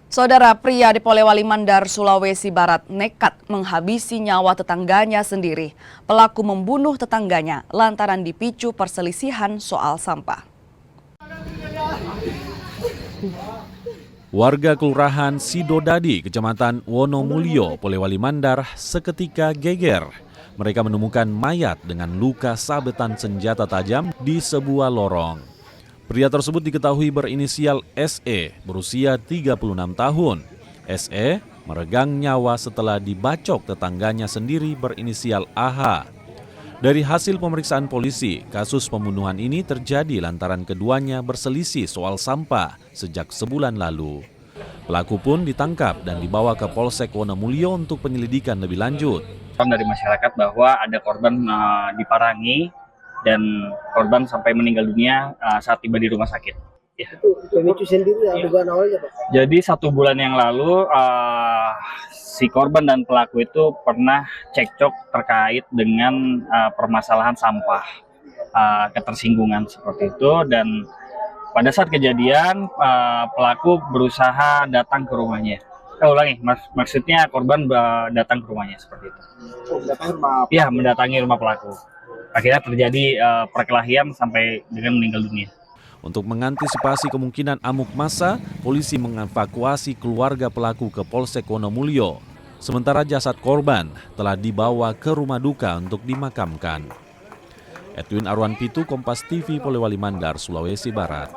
Saudara pria di Polewali Mandar, Sulawesi Barat nekat menghabisi nyawa tetangganya sendiri. Pelaku membunuh tetangganya lantaran dipicu perselisihan soal sampah. Warga Kelurahan Sidodadi, Kecamatan Wonomulyo, Polewali Mandar seketika geger. Mereka menemukan mayat dengan luka sabetan senjata tajam di sebuah lorong. Pria tersebut diketahui berinisial SE, berusia 36 tahun. SE meregang nyawa setelah dibacok tetangganya sendiri berinisial AH. Dari hasil pemeriksaan polisi, kasus pembunuhan ini terjadi lantaran keduanya berselisih soal sampah sejak sebulan lalu. Pelaku pun ditangkap dan dibawa ke Polsek Wonomulyo untuk penyelidikan lebih lanjut. Dari masyarakat bahwa ada korban diparangi dan korban sampai meninggal dunia saat tiba di rumah sakit. Ya. Itu pemicu sendiri yang dugaan awalnya, Pak? Jadi 1 bulan yang lalu si korban dan pelaku itu pernah cekcok terkait dengan permasalahan sampah, ketersinggungan seperti itu, dan pada saat kejadian pelaku berusaha datang ke rumahnya. Maksudnya korban datang ke rumahnya seperti itu. Ya, mendatangi rumah pelaku. Akhirnya terjadi perkelahian sampai dengan meninggal dunia. Untuk mengantisipasi kemungkinan amuk massa, polisi mengevakuasi keluarga pelaku ke Polsek Wonomulyo. Sementara jasad korban telah dibawa ke rumah duka untuk dimakamkan. Edwin Arwan Pitu, Kompas TV, Polewali Mandar, Sulawesi Barat.